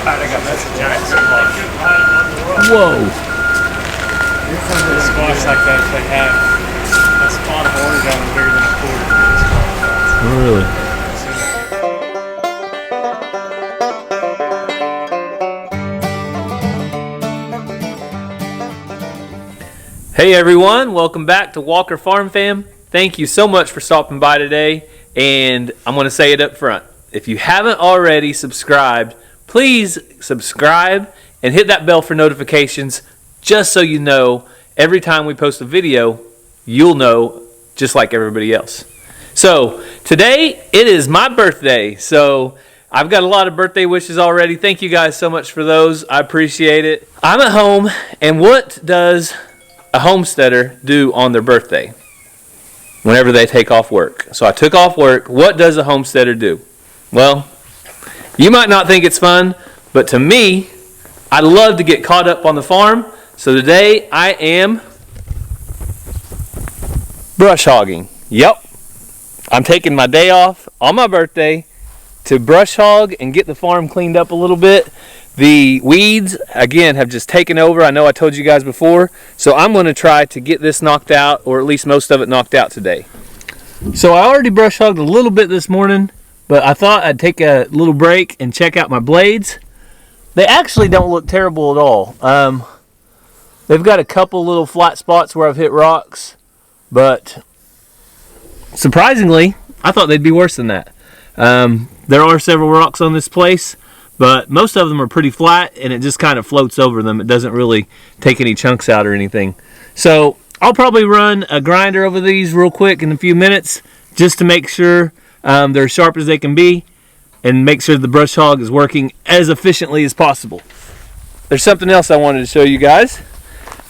That's a giant squash. Whoa. The squash like that, they have a spot of orange on them bigger than a quarter. Really? Hey everyone, welcome back to Walker Farm Fam. Thank you so much for stopping by today, and I'm going to say it up front. If you haven't already subscribed, please subscribe and hit that bell for notifications just so you know every time we post a video, you'll know just like everybody else. So today it is my birthday, so I've got a lot of birthday wishes already. Thank you guys so much for those. I appreciate it. I'm at home, and what does a homesteader do on their birthday whenever they take off work? So I took off work. What does a homesteader do? Well, you might not think it's fun, but to me, I love to get caught up on the farm. So today I am brush hogging. Yep. I'm taking my day off on my birthday to brush hog and get the farm cleaned up a little bit. The weeds, again, have just taken over. I know I told you guys before. So I'm going to try to get this knocked out, or at least most of it knocked out today. So I already brush hogged a little bit this morning, but I thought I'd take a little break and check out my blades. They actually don't look terrible at all. They've got a couple little flat spots where I've hit rocks, but surprisingly, I thought they'd be worse than that. There are several rocks on this place, but most of them are pretty flat, and it just kind of floats over them. It doesn't really take any chunks out or anything. So I'll probably run a grinder over these real quick in a few minutes just to make sure they're as sharp as they can be and make sure the brush hog is working as efficiently as possible. There's something else I wanted to show you guys.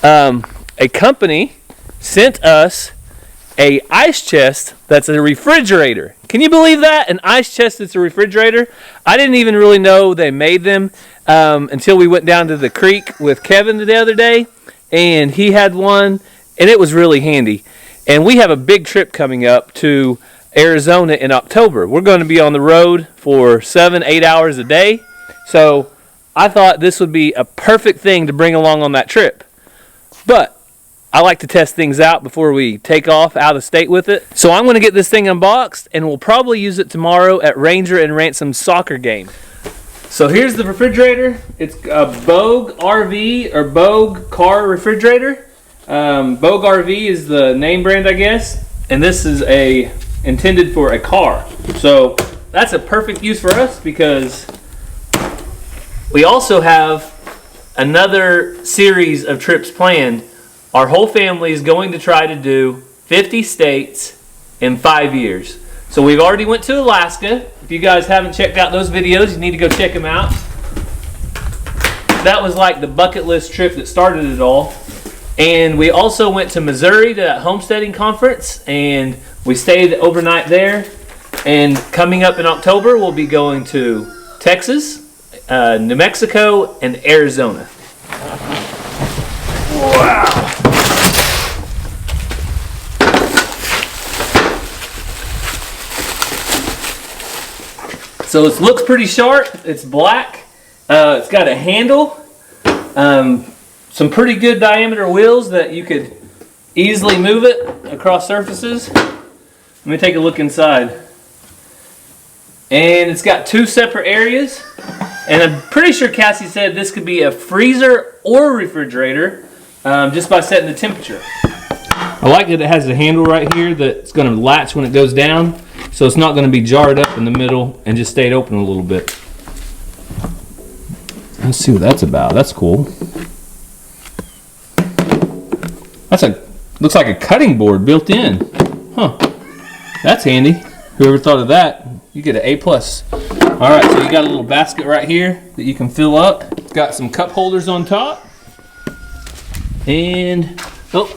A company sent us a ice chest that's a refrigerator. Can you believe that? An ice chest that's a refrigerator? I didn't even really know they made them until we went down to the creek with Kevin the other day, and he had one, and it was really handy. And we have a big trip coming up to Arizona in October. We're going to be on the road for 7-8 hours a day, so I thought this would be a perfect thing to bring along on that trip. But I like to test things out before we take off out of state with it. So I'm going to get this thing unboxed, and we'll probably use it tomorrow at Ranger and Ransom's soccer game. So here's the refrigerator. It's a Bogue RV or Bogue car refrigerator. Bogue RV is the name brand, I guess. And this is intended for a car. So that's a perfect use for us because we also have another series of trips planned. Our whole family is going to try to do 50 states in 5 years. So we've already went to Alaska. If you guys haven't checked out those videos, you need to go check them out. That was like the bucket list trip that started it all. And we also went to Missouri to that homesteading conference, and we stayed overnight there. And coming up in October, we'll be going to Texas, New Mexico, and Arizona. Wow. So it looks pretty sharp. It's black. It's got a handle. Some pretty good diameter wheels that you could easily move it across surfaces. Let me take a look inside. And it's got two separate areas. And I'm pretty sure Cassie said this could be a freezer or refrigerator just by setting the temperature. I like that it has a handle right here that's going to latch when it goes down, so it's not going to be jarred up in the middle and just stayed open a little bit. Let's see what that's about. That's cool. Looks like a cutting board built in. Huh. That's handy. Whoever thought of that, you get an A+. All right, so you got a little basket right here that you can fill up. It's got some cup holders on top. And,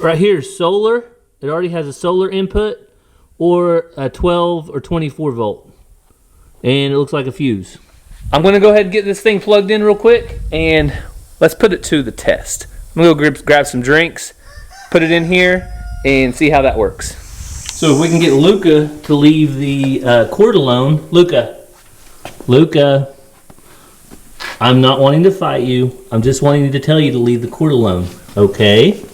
right here is solar. It already has a solar input or a 12 or 24 volt. And it looks like a fuse. I'm going to go ahead and get this thing plugged in real quick, and let's put it to the test. I'm going to go grab some drinks, put it in here, and see how that works. So if we can get Luca to leave the cord alone. Luca. I'm not wanting to fight you. I'm just wanting to tell you to leave the cord alone. Okay?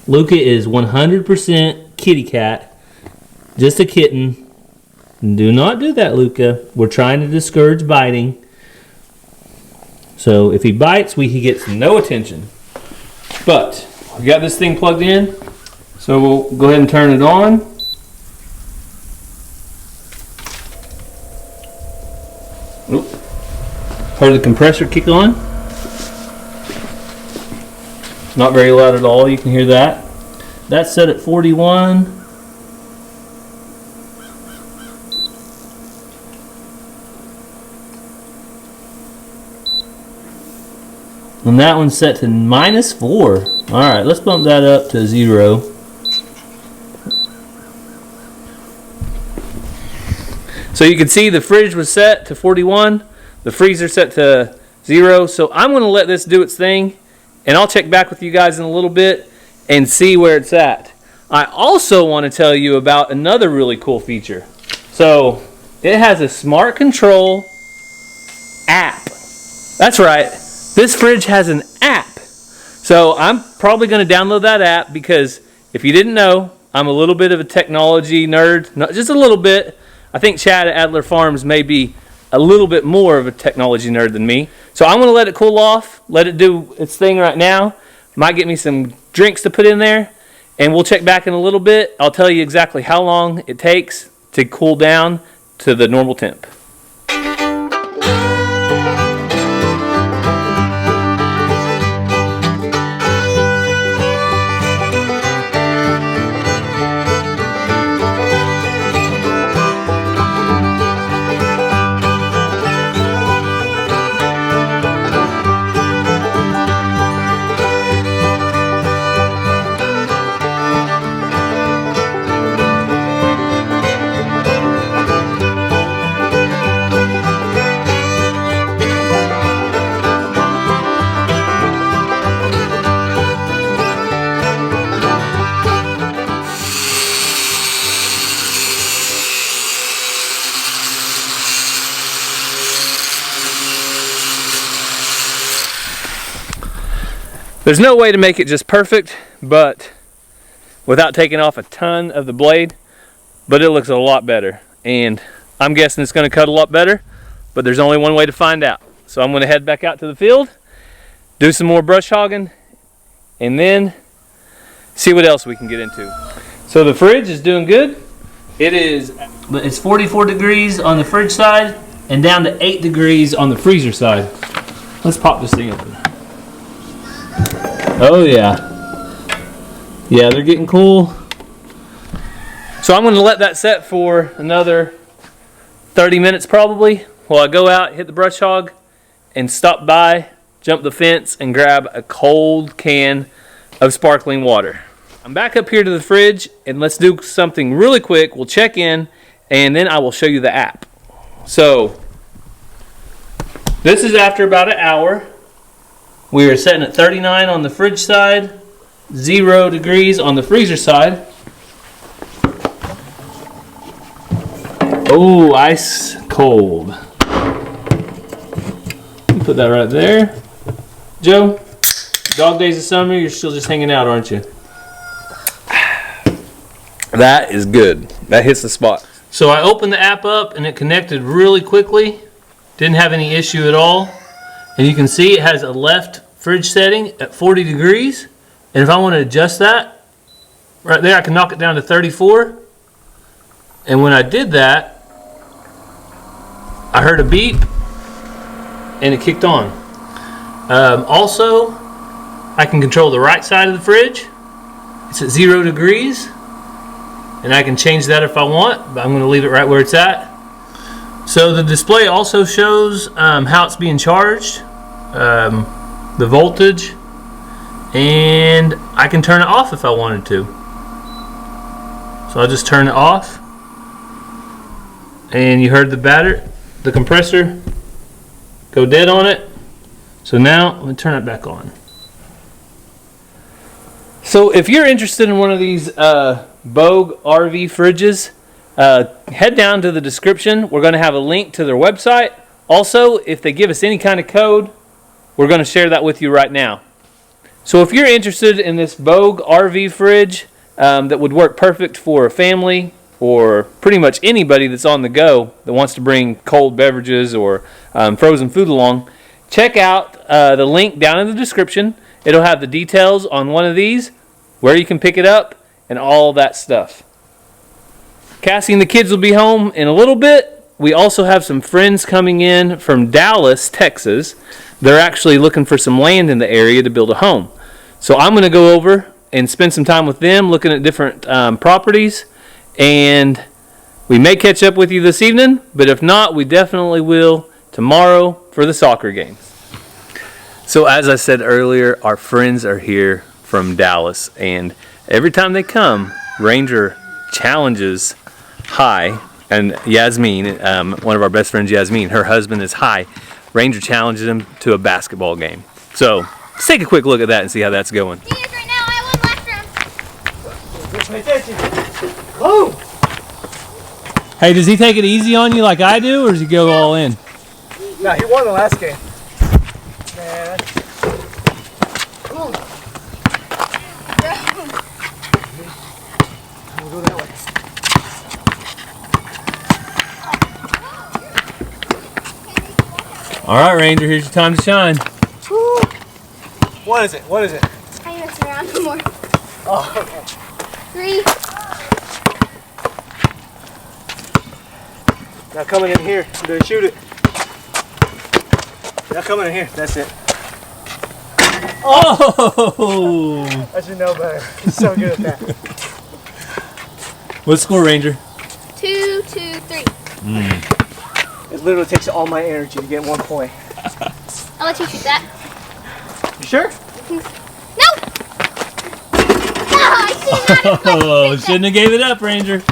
Luca is 100% kitty cat. Just a kitten. Do not do that, Luca. We're trying to discourage biting. So if he bites, he gets no attention. But we got this thing plugged in. So we'll go ahead and turn it on. Oop. Heard the compressor kick on. Not very loud at all, you can hear that. That's set at 41. And that one's set to -4. Alright, let's bump that up to 0. So you can see the fridge was set to 41, the freezer set to 0. So I'm going to let this do its thing, and I'll check back with you guys in a little bit and see where it's at. I also want to tell you about another really cool feature. So it has a smart control app. That's right, this fridge has an app. So I'm probably going to download that app because if you didn't know, I'm a little bit of a technology nerd, not just a little bit. I think Chad at Adler Farms may be a little bit more of a technology nerd than me. So I'm going to let it cool off, let it do its thing right now. Might get me some drinks to put in there, and we'll check back in a little bit. I'll tell you exactly how long it takes to cool down to the normal temp. There's no way to make it just perfect, but without taking off a ton of the blade, but it looks a lot better. And I'm guessing it's going to cut a lot better, but there's only one way to find out. So I'm going to head back out to the field, do some more brush hogging, and then see what else we can get into. So the fridge is doing good. It's 44 degrees on the fridge side and down to 8 degrees on the freezer side. Let's pop this thing open. Oh yeah. Yeah, they're getting cool. So I'm going to let that set for another 30 minutes probably while I go out, hit the brush hog, and stop by, jump the fence, and grab a cold can of sparkling water. I'm back up here to the fridge, and let's do something really quick. We'll check in, and then I will show you the app. So this is after about an hour. We are setting at 39 on the fridge side, 0 degrees on the freezer side. Oh, ice cold. Put that right there. Joe, dog days of summer, you're still just hanging out, aren't you? That is good. That hits the spot. So I opened the app up and it connected really quickly. Didn't have any issue at all. And you can see it has a left fridge setting at 40 degrees. And if I want to adjust that, right there I can knock it down to 34. And when I did that, I heard a beep and it kicked on. Also, I can control the right side of the fridge. It's at 0 degrees. And I can change that if I want, but I'm going to leave it right where it's at. So the display also shows how it's being charged, the voltage, and I can turn it off if I wanted to. So I'll just turn it off. And you heard the compressor go dead on it. So now I'm going to turn it back on. So if you're interested in one of these Bogue RV fridges, head down to the description. We're going to have a link to their website. Also, if they give us any kind of code, we're going to share that with you right now. So if you're interested in this Vogue RV fridge that would work perfect for a family or pretty much anybody that's on the go that wants to bring cold beverages or frozen food along, check out the link down in the description. It'll have the details on one of these, where you can pick it up, and all that stuff. Cassie and the kids will be home in a little bit. We also have some friends coming in from Dallas, Texas. They're actually looking for some land in the area to build a home. So I'm going to go over and spend some time with them looking at different properties. And we may catch up with you this evening, but if not, we definitely will tomorrow for the soccer games. So as I said earlier, our friends are here from Dallas. And every time they come, Ranger challenges Hi, and Yasmin, one of our best friends, Yasmin, her husband is Hi. Ranger challenges him to a basketball game. So let's take a quick look at that and see how that's going. He is right now. I won last round. Pay attention. Oh! Hey, does he take it easy on you like I do, or does he go all in? No, he won the last game. Man. We'll go that way. All right, Ranger, here's your time to shine. What is it? What is it? I need to turn around one more. Oh, okay. 3. Now coming in here. You better shoot it. Now coming in here. That's it. Oh! I should know better. He's so good at that. What's the score, Ranger? 2, 2, 3. It literally takes all my energy to get 1 point. I'll let you shoot that. You sure? No! No, I should not. Oh, shouldn't have gave it up, Ranger.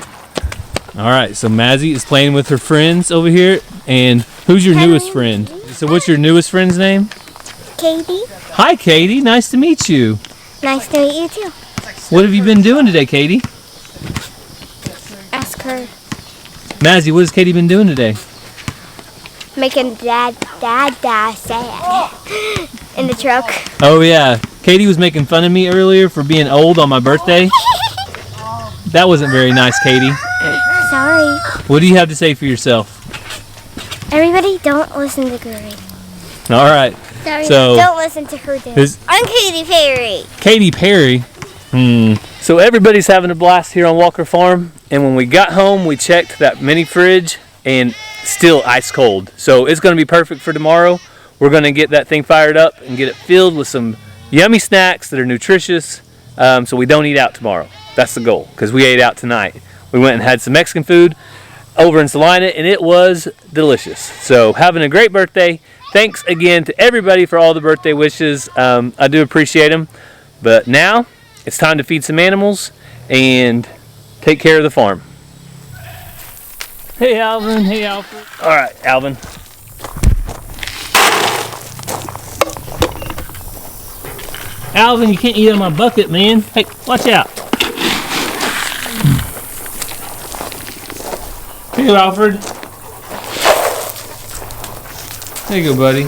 All right, so Mazzy is playing with her friends over here. And who's your newest friend? So what's your newest friend's name? Katie, Hi, Katie. Nice to meet you. nice to meet you too. What have you been doing today, Katie? Ask her. Mazzy, what has Katie been doing today? Making dad sad in the truck. Oh, yeah. Katie was making fun of me earlier for being old on my birthday. That wasn't very nice, Katie. Sorry. What do you have to say for yourself? Everybody, don't listen to Gary. All right. Sorry. So- Don't listen to her dad. Is- I'm Katy Perry. Katy Perry. So everybody's having a blast here on Walker Farm, and when we got home, we checked that mini fridge, and still ice cold. So it's going to be perfect for tomorrow. We're going to get that thing fired up and get it filled with some yummy snacks that are nutritious, so we don't eat out tomorrow. That's the goal, because we ate out tonight. We went and had some Mexican food over in Salina, and it was delicious. So having a great birthday. Thanks again to everybody for all the birthday wishes. I do appreciate them. But now it's time to feed some animals and take care of the farm. Hey, Alvin. Hey, Alfred. All right, Alvin. Alvin, you can't eat out of my bucket, man. Hey, watch out. Here you go, Alfred. There you go, buddy.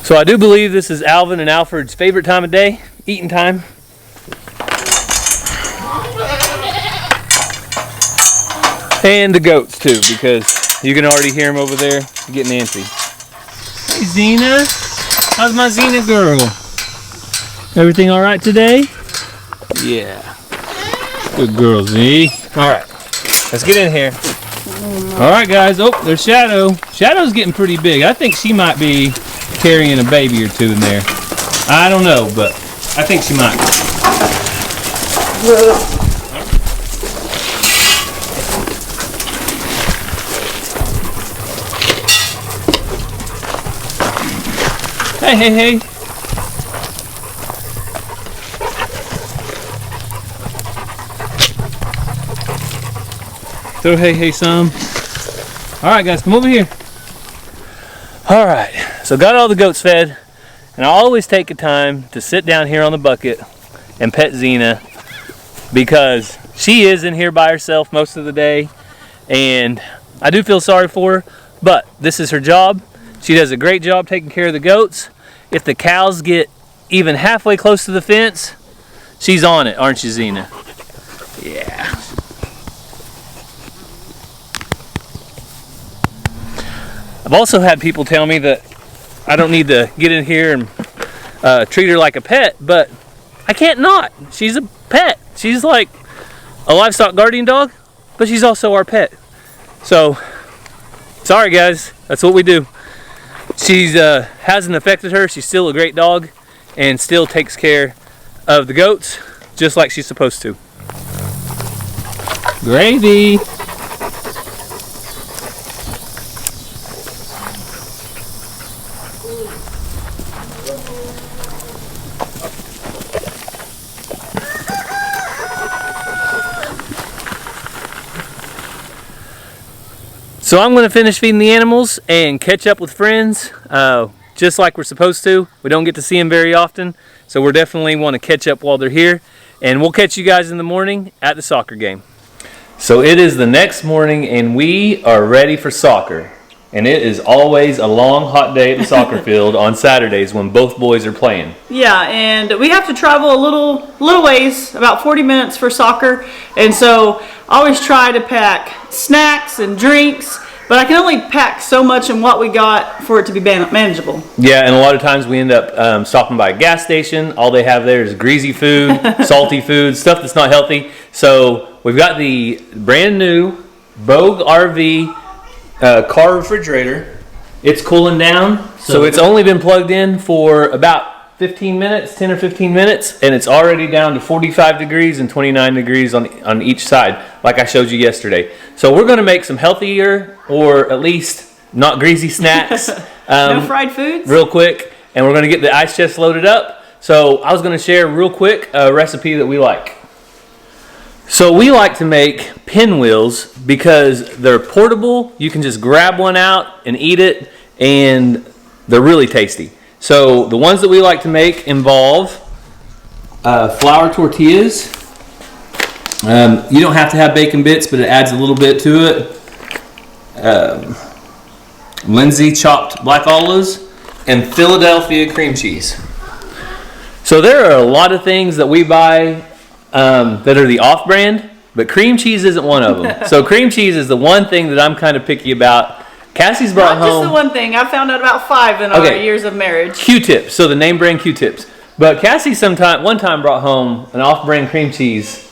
So I do believe this is Alvin and Alfred's favorite time of day, eating time. And the goats too, because you can already hear them over there getting antsy. Hey Zena, how's my Zena girl? Everything all right today? Yeah. Good girl, Z. All right, let's get in here. All right, guys. Oh, there's Shadow. Shadow's getting pretty big. I think she might be carrying a baby or two in there. I don't know, but I think she might. Hey, hey, hey. Throw hey, hey some. All right, guys, come over here. All right, so got all the goats fed, and I always take a time to sit down here on the bucket and pet Xena because she is in here by herself most of the day, and I do feel sorry for her, but this is her job. She does a great job taking care of the goats. If the cows get even halfway close to the fence, she's on it, aren't you, Zena? Yeah. I've also had people tell me that I don't need to get in here and treat her like a pet, but I can't not. She's a pet. She's like a livestock guardian dog, but she's also our pet. So, sorry guys, that's what we do. She's hasn't affected her. She's still a great dog and still takes care of the goats just like she's supposed to. Gravy. So I'm going to finish feeding the animals and catch up with friends, just like we're supposed to. We don't get to see them very often, so we're definitely want to catch up while they're here. And we'll catch you guys in the morning at the soccer game. So it is the next morning and we are ready for soccer. And it is always a long, hot day at the soccer field on Saturdays when both boys are playing. Yeah, and we have to travel a little ways, about 40 minutes for soccer. And so I always try to pack snacks and drinks, but I can only pack so much in what we got for it to be manageable. Yeah, and a lot of times we end up stopping by a gas station. All they have there is greasy food, salty food, stuff that's not healthy. So we've got the brand new Bogue RV car refrigerator. It's cooling down, so it's only been plugged in for about 15 minutes, 10 or 15 minutes, and it's already down to 45 degrees and 29 degrees on each side, like I showed you yesterday. So we're going to make some healthier, or at least not greasy snacks. No fried foods? Real quick, and we're going to get the ice chest loaded up. So I was going to share real quick a recipe that we like. So we like to make pinwheels because they're portable. You can just grab one out and eat it, and they're really tasty. So the ones that we like to make involve flour tortillas. You don't have to have bacon bits, but it adds a little bit to it. Lindsay chopped black olives and Philadelphia cream cheese. So there are a lot of things that we buy that are the off-brand, but cream cheese isn't one of them. So cream cheese is the one thing that I'm kind of picky about. Cassie's brought Not home... just the one thing. I found out about 5 in our years of marriage. Q-tips, so the name brand Q-tips. But Cassie one time brought home an off-brand cream cheese,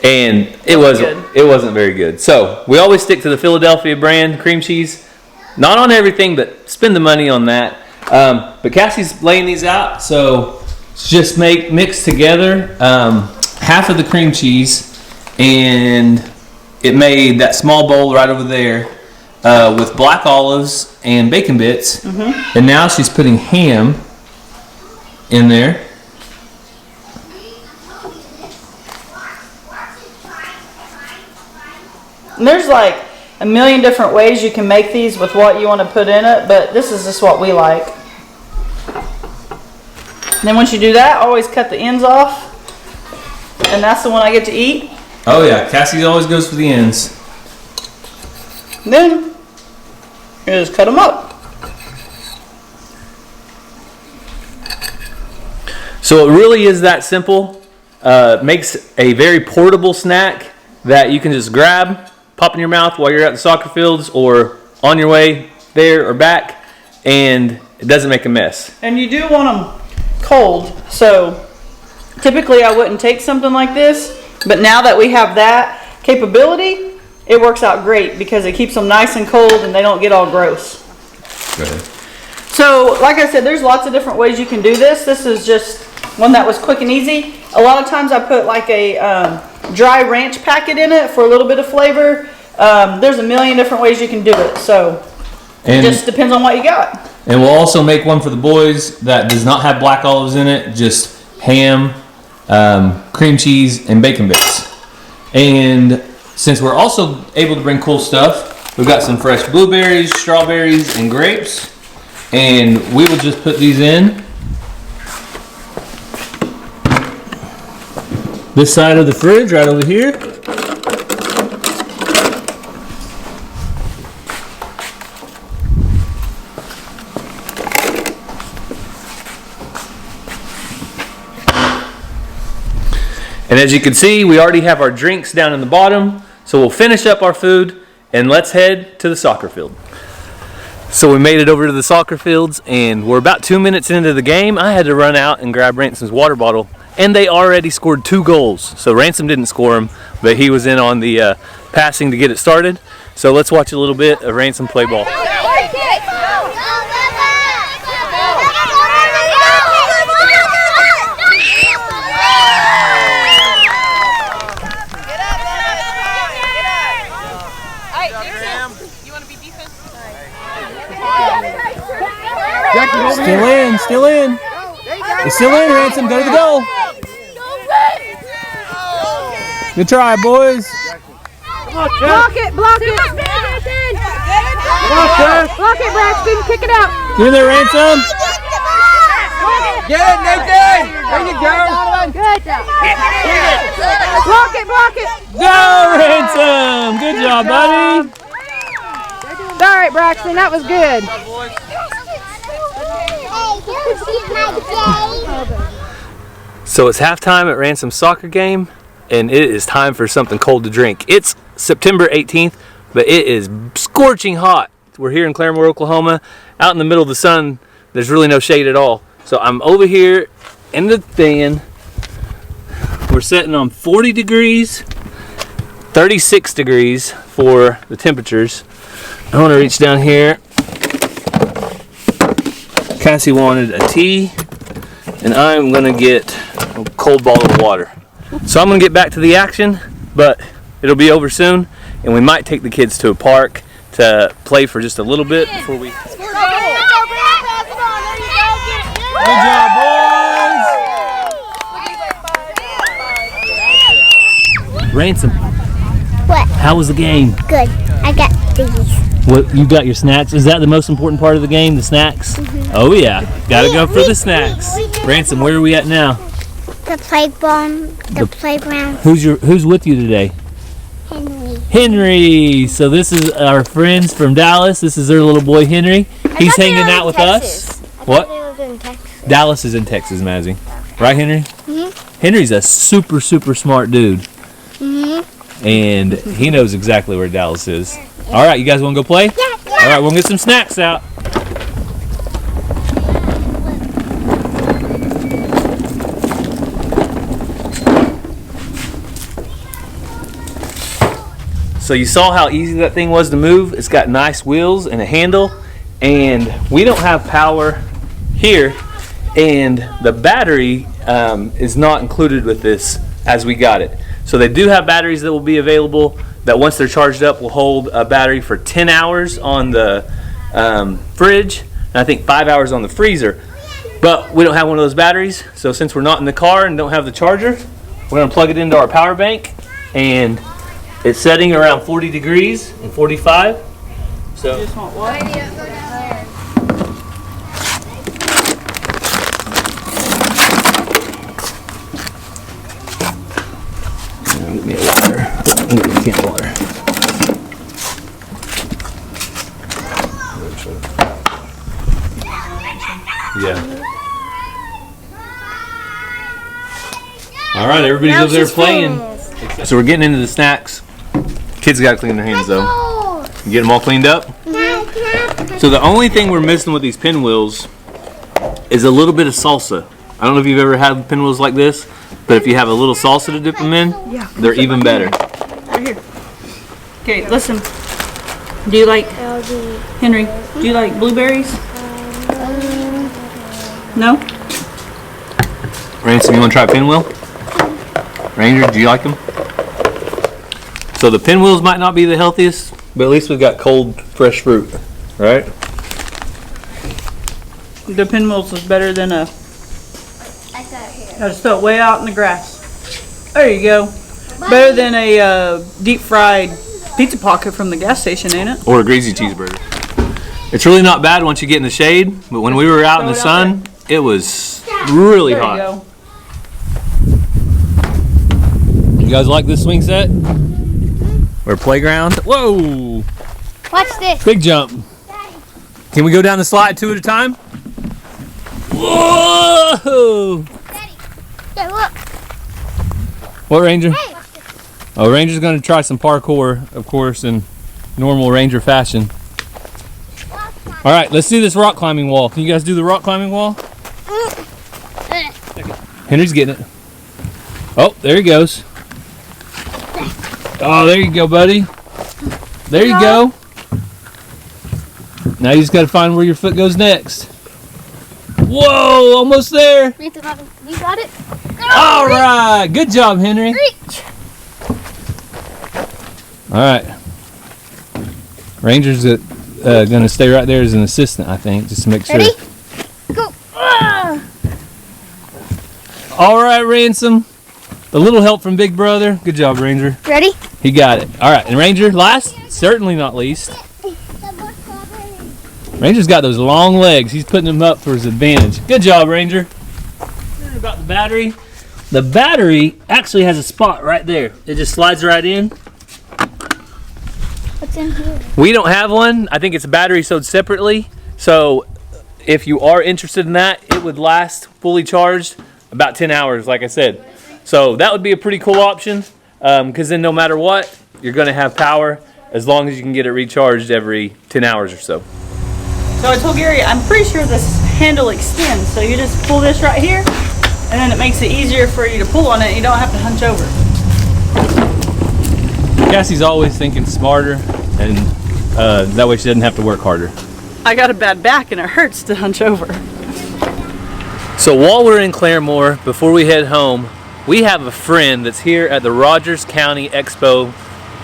and it wasn't very good. So we always stick to the Philadelphia brand cream cheese. Not on everything, but spend the money on that. But Cassie's laying these out, so just mix together half of the cream cheese, and it made that small bowl right over there with black olives and bacon bits. Mm-hmm. And now she's putting ham in there. And there's like a million different ways you can make these with what you want to put in it, but this is just what we like. And then once you do that, always cut the ends off, and that's the one I get to eat. Oh yeah, Cassie always goes for the ends. And then you just cut them up. So it really is that simple. Makes a very portable snack that you can just grab, pop in your mouth while you're at the soccer fields or on your way there or back, and it doesn't make a mess. And you do want them cold, so typically I wouldn't take something like this, but now that we have that capability, it works out great because it keeps them nice and cold and they don't get all gross. Good. So like I said, there's lots of different ways you can do this. This is just one that was quick and easy. A lot of times I put like a dry ranch packet in it for a little bit of flavor. There's a million different ways you can do it, so it just depends on what you got. And we'll also make one for the boys that does not have black olives in it, just ham, cream cheese, and bacon bits. And since we're also able to bring cool stuff, we've got some fresh blueberries, strawberries, and grapes. And we will just put these in this side of the fridge, right over here. And as you can see, we already have our drinks down in the bottom. So we'll finish up our food and let's head to the soccer field. So we made it over to the soccer fields and we're about 2 minutes into the game. I had to run out and grab Ransom's water bottle, and they already scored 2 goals. So Ransom didn't score them, but he was in on the passing to get it started. So let's watch a little bit of Ransom play ball. Still in. It's still in, Ransom. Go to the goal. Good try, boys. Block it. Block it, Braxton. Kick it out. Get in there, Ransom. Get it, Nathan. There you go. Good job. Block it. Go, Ransom. Good job, buddy. All right, Braxton, that was good. So it's halftime at Ransom's soccer game, and it is time for something cold to drink. It's September 18th, but it is scorching hot. We're here in Claremore, Oklahoma, out in the middle of the sun. There's really no shade at all. So I'm over here in the fan. We're sitting on 40 degrees, 36 degrees for the temperatures. I want to reach down here. Cassie wanted a tea, and I'm going to get a cold bottle of water. So I'm going to get back to the action, but it'll be over soon, and we might take the kids to a park to play for just a little bit before we... Good job, boys! Ransom. What? How was the game? Good. I got these. What, you got your snacks? Is that the most important part of the game, the snacks? Mm-hmm. Oh yeah, gotta go for the snacks. Ransom, where are we at now? The playground. Who's with you today? Henry. So this is our friends from Dallas. This is their little boy Henry. He's hanging out with us. What? Dallas is in Texas, Mazzy. Right, Henry? Mhm. Henry's a super smart dude. Mhm. And he knows exactly where Dallas is. All right, you guys want to go play? Yeah. All right, we'll get some snacks out. So you saw how easy that thing was to move. It's got nice wheels and a handle, and we don't have power here, and the battery is not included with this as we got it. So they do have batteries that will be available that once they're charged up will hold a battery for 10 hours on the fridge, and I think 5 hours on the freezer. But we don't have one of those batteries, so since we're not in the car and don't have the charger, we're going to plug it into our power bank, and it's setting around 40 degrees and 45. So You just want what? get me a water. Get me a can of water. Yeah. All right, everybody's over there playing. So we're getting into the snacks. Kids got to clean their hands though. You get them all cleaned up? So the only thing we're missing with these pinwheels is a little bit of salsa. I don't know if you've ever had pinwheels like this, but if you have a little salsa to dip them in, they're even better. Right here. Okay, listen. Do you like, Henry, do you like blueberries? No? Ransom, you want to try a pinwheel? Ranger, do you like them? So the pinwheels might not be the healthiest, but at least we've got cold, fresh fruit, right? The pinwheels is better than a... Gotta throw it way out in the grass. There you go. Better than a deep fried pizza pocket from the gas station, ain't it? Or a greasy cheeseburger. It's really not bad once you get in the shade, but when we were out in the sun, it was really There you hot. go. You guys like this swing set? Or playground? Whoa! Watch this. Big jump. Can we go down the slide 2 at a time? Whoa! Yeah, look. What, Ranger? Oh, Ranger's going to try some parkour, of course, in normal Ranger fashion. All right, let's do this rock climbing wall. Can you guys do the rock climbing wall? Henry's getting it. Oh, there he goes. Oh, there you go, buddy. There you go. Now you just got to find where your foot goes next. Whoa, almost there. You got it? All right, good job, Henry. Reach. All right. Ranger's going to stay right there as an assistant, I think, just to make sure. Ready? Go. All right, Ransom. A little help from Big Brother. Good job, Ranger. Ready? He got it. All right, and Ranger, last, certainly not least. Ranger's got those long legs. He's putting them up for his advantage. Good job, Ranger. About the battery. The battery actually has a spot right there. It just slides right in. What's in here? We don't have one. I think it's a battery sold separately. So if you are interested in that, it would last fully charged about 10 hours, like I said. So that would be a pretty cool option because then no matter what, you're going to have power as long as you can get it recharged every 10 hours or so. So I told Gary, I'm pretty sure this handle extends. So you just pull this right here, and then it makes it easier for you to pull on it. And you don't have to hunch over. Cassie's always thinking smarter, and that way she doesn't have to work harder. I got a bad back, and it hurts to hunch over. So while we're in Claremore, before we head home, we have a friend that's here at the Rogers County Expo,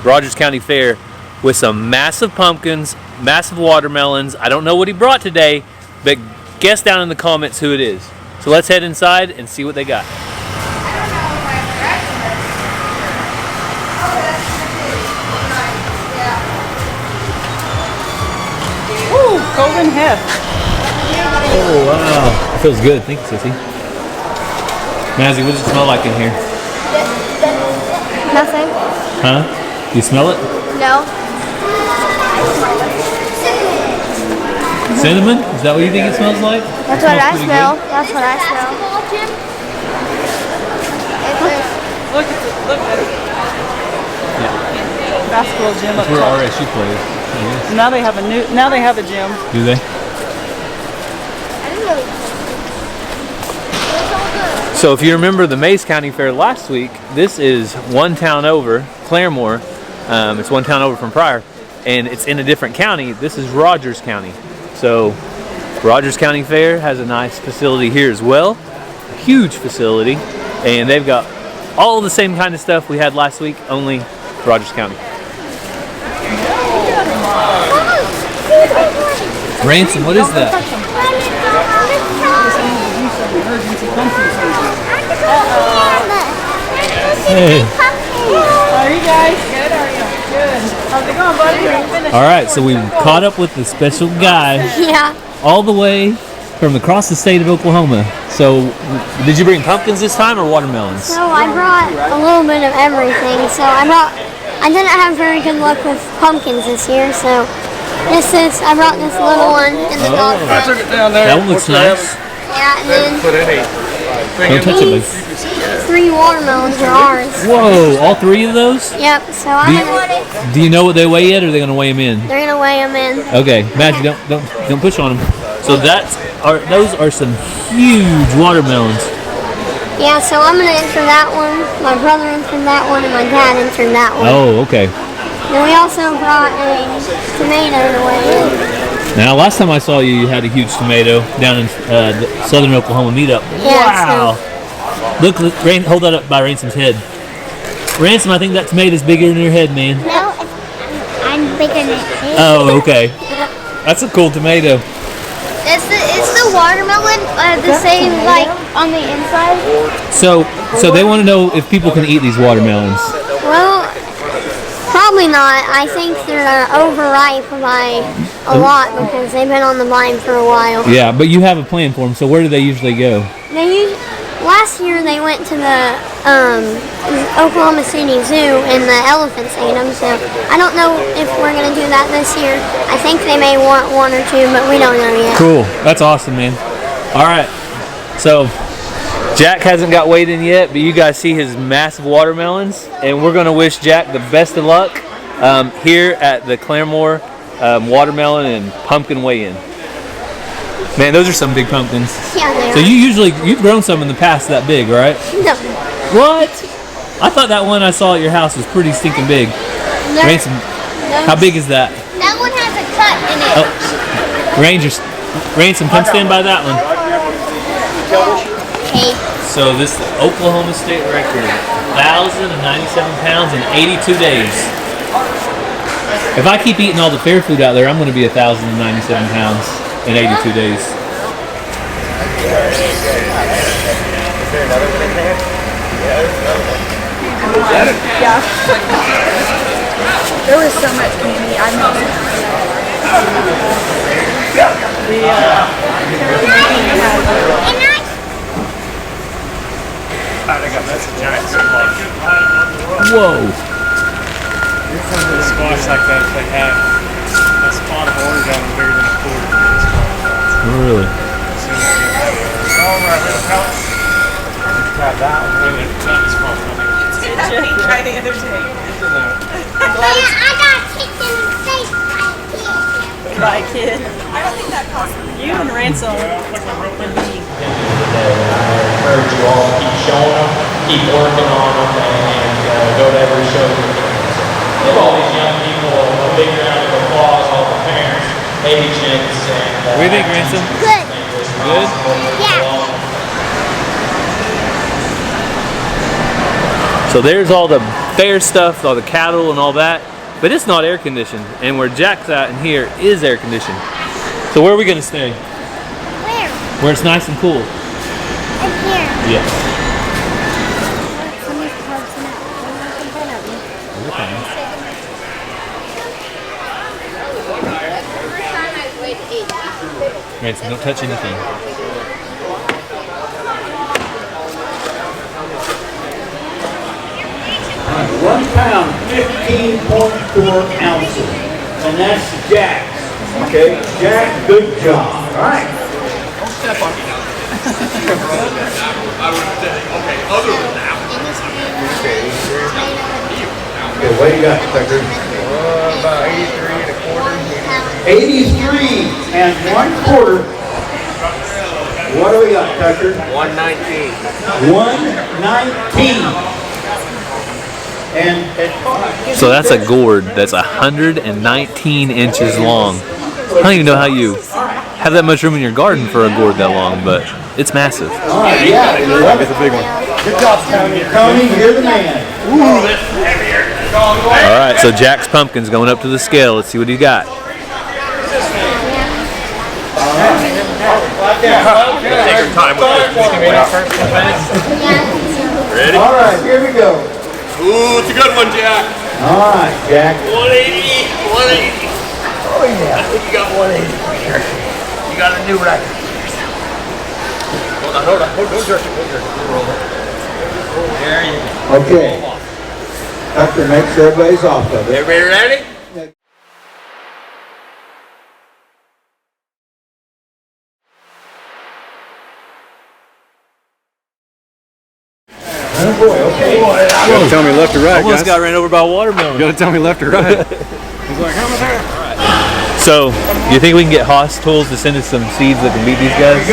Rogers County Fair, with some massive pumpkins, massive watermelons. I don't know what he brought today, but guess down in the comments who it is. So let's head inside and see what they got. Woo, golden heft. Oh, wow. It feels good. Thank you, Sissy. Mazzy, what does it smell like in here? Nothing. Huh? Do you smell it? No. Cinnamon? Is that what you think it smells like? That's what I smell. That's what I smell. Look at it. Look at it. Yeah. Basketball gym up That's where top. RSU plays. I guess. Now they have a new. Now they have a gym. Do they? So if you remember the Mays County Fair last week, this is one town over, Claremore. It's one town over from Pryor, and it's in a different county. This is Rogers County. So Rogers County Fair has a nice facility here as well, a huge facility, and they've got all the same kind of stuff we had last week, only Rogers County. Ransom, what is that? Hey. How are you guys? Good. How are you? Good. How's it going, buddy? Are you finished? All right, so we caught up with the special guy Yeah. all the way from across the state of Oklahoma. So, did you bring pumpkins this time or watermelons? So I brought a little bit of everything. I didn't have very good luck with pumpkins this year, so I brought this little one in the dog I took it down there. That one looks nice. Yeah, and then Put any Don't touch it, these bud. 3 watermelons are ours. Whoa, all 3 of those? Yep, so Do you know what they weigh yet, or are they going to weigh them in? they're gonna weigh them in. Okay, Matthew, don't push on them. So those are some huge watermelons. Yeah, so I'm gonna enter that one. My brother entered that one, and my dad entered that one. Oh, okay. And we also brought a tomato to weigh in. Now, last time I saw you, you had a huge tomato down in the Southern Oklahoma meetup. Yeah, Wow! Look, hold that up by Ransom's head. Ransom, I think that tomato's bigger than your head, man. No, I'm bigger than it. Oh, okay. That's a cool tomato. Is the watermelon the same like on the inside? So they want to know if people can eat these watermelons. Well, probably not. I think they're overripe by a lot because they've been on the vine for a while. Yeah, but you have a plan for them. So where do they usually go? Last year they went to the Oklahoma City Zoo and the elephants ate them. So I don't know if we're gonna do that this year. I think they may want 1 or 2, but we don't know yet. Cool. That's awesome, man. All right. So Jack hasn't got weighed in yet, but you guys see his massive watermelons, and we're going to wish Jack the best of luck here at the Claremore watermelon and pumpkin weigh-in. Man, those are some big pumpkins. Yeah, they So you've grown some in the past that big, right? No. What? I thought that one I saw at your house was pretty stinking big. Ransom, how big is that? That one has a cut in it. Oh, Ransom, come stand by that one. Okay. So this is the Oklahoma State record, 1,097 pounds in 82 days. If I keep eating all the fair food out there, I'm going to be 1,097 pounds in 82 days. Is there another one in there? Yeah. There was so much candy. I know. That's a giant squash. Whoa. The squash like that, if they have a spot of orange on them bigger than a quarter. Really? Try that one. Not as far. Try the other day. I got kicked in the face by a kid. By a kid. I don't think that costs you and Ransom and me. I encourage you all to keep showing them, keep working on them, and go to every show you can. Give all these young people a big round of applause, all the parents, agents, and... What do you think, Ransom? Good. Good? Yeah. So there's all the fair stuff, all the cattle and all that, but it's not air conditioned. And where Jack's at in here is air conditioned. So where are we going to stay? Where? Where it's nice and cool. In here. Yeah. Ransom, don't touch anything. 1 pound, 15.4 ounces. And that's Jack's. Okay, Jack, good job. All right. Don't step on me now. I would say, okay, other than that. Okay, what do you got, Tucker? About 83 and a quarter. 83 and 1/4. What do we got, Tucker? 119. 119. And So that's a gourd that's 119 inches long. I don't even know how you have that much room in your garden for a gourd that long, but it's massive. all right, yeah, It's a big one. good job, Tony. Tony, you're the man. Ooh, that's heavier. All right, so Jack's pumpkin's going up to the scale. Let's see what he got. Take your time with this. Ready? All right, here we go. Ooh, it's a good one, Jack. All right, Jack. 180, 180. Oh yeah, I think you got 180 for sure. You got a new record. Hold on, don't jerk it, Roll it. There you go. Okay. Tucker, make sure everybody's off of it. Everybody ready? Oh boy, okay. You gotta tell me left or right, Almost guys. got ran over by a watermelon. You gotta tell me left or right. He's like, how much? So, you think we can get Haas tools to send us some seeds that can beat these guys?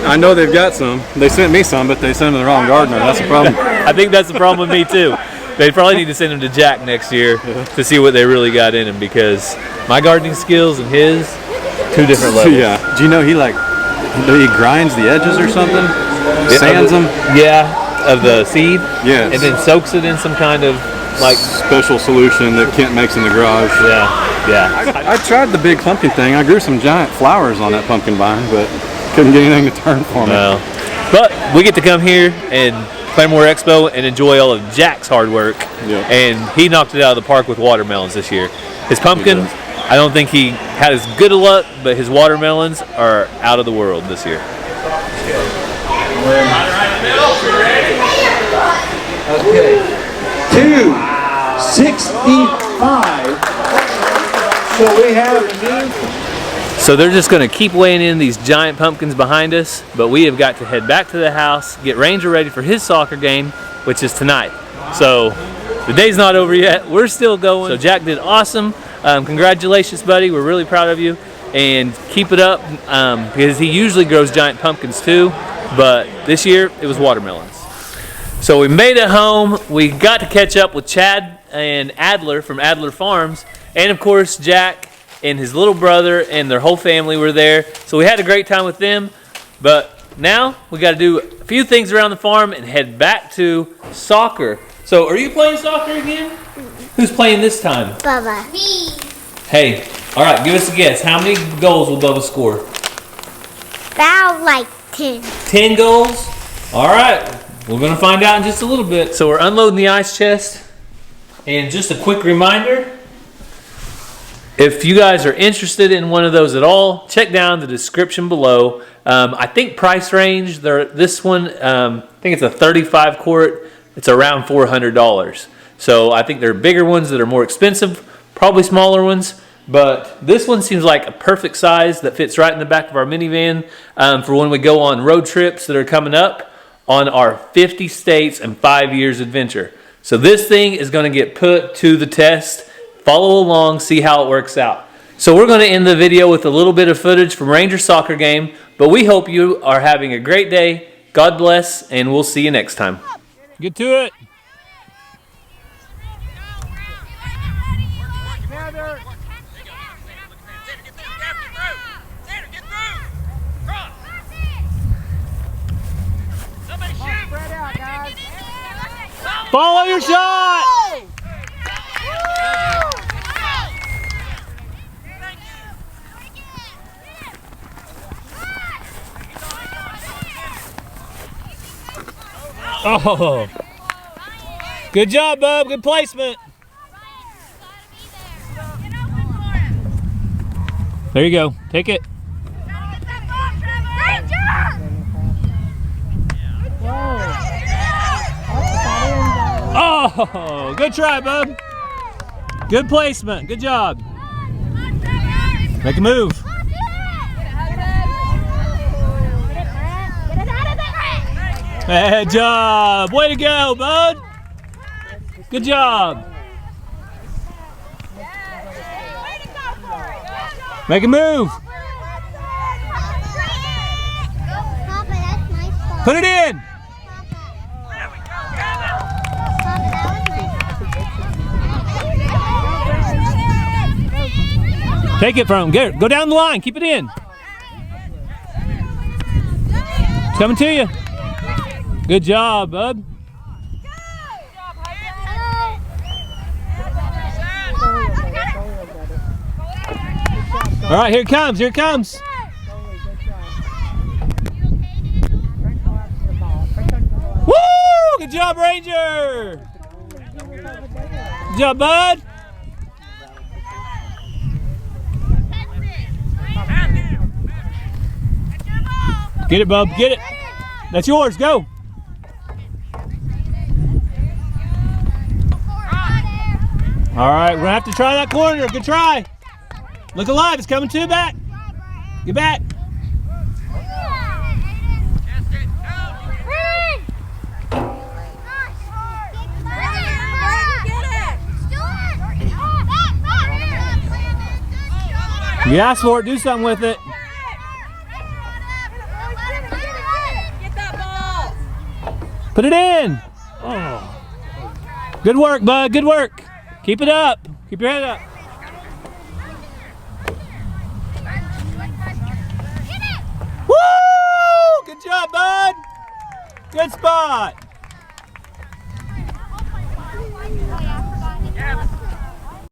I know they've got some. They sent me some, but they sent them to the wrong gardener. That's the problem. I think that's the problem with me too. They probably need to send them to Jack next year to see what they really got in him, because my gardening skills and his, two different levels. Yeah. Do you know he grinds the edges or something? Sands them? Yeah, of the seed. Yes. And then soaks it in some kind of like Special solution that Kent makes in the garage. yeah. I tried the big pumpkin thing. I grew some giant flowers on that pumpkin vine, but couldn't get anything to turn for me. No. But we get to come here and Claremore Expo and enjoy all of Jack's hard work. Yeah. And he knocked it out of the park with watermelons this year. His pumpkin, I don't think he had as good a luck, but his watermelons are out of the world this year. Okay. 265. So we have So they're just gonna keep weighing in these giant pumpkins behind us, but we have got to head back to the house, get Ranger ready for his soccer game, which is tonight. So the day's not over yet, we're still going. So Jack did awesome. Congratulations, buddy, we're really proud of you. And keep it up, because he usually grows giant pumpkins too, but this year it was watermelons. So we made it home, we got to catch up with Chad and Adler from Adler Farms, and of course Jack and his little brother and their whole family were there. So we had a great time with them, but now we got to do a few things around the farm and head back to soccer. So are you playing soccer again? Who's playing this time? Bubba. Hey, all right, give us a guess. How many goals will Bubba score? About like 10. 10 goals? All right, we're gonna find out in just a little bit. So we're unloading the ice chest. And just a quick reminder, if you guys are interested in one of those at all, check down the description below. I think price range, this one, I think it's a 35 quart. It's around $400. So I think there are bigger ones that are more expensive, probably smaller ones. But this one seems like a perfect size that fits right in the back of our minivan for when we go on road trips that are coming up on our 50 states and 5 years adventure. So this thing is going to get put to the test. Follow along, see how it works out. So we're going to end the video with a little bit of footage from Ranger soccer game, but we hope you are having a great day. God bless, and we'll see you next time. Get to it. Follow your shot! Oh! Good job, bub. Good placement. There you go. Take it. Oh, good try, bub. Good placement. Good job. Make a move. Good job. Way to go, bud. Good job. Make a move. Put it in. Take it from him. Get it. Go down the line. Keep it in. It's coming to you. Good job, bud. All right, here it comes. Here it comes. Woo! Good job, Ranger. Good job, bud. Get it, bub. Get it. That's yours. Go. All right, we're gonna have to try that corner. Good try. Look alive. It's coming to you back. Get back. You asked for it. Do something with it. Put it in. Oh. Good work, bud. Good work. Keep it up. Keep your head up. Woo! Good job, bud. Good spot.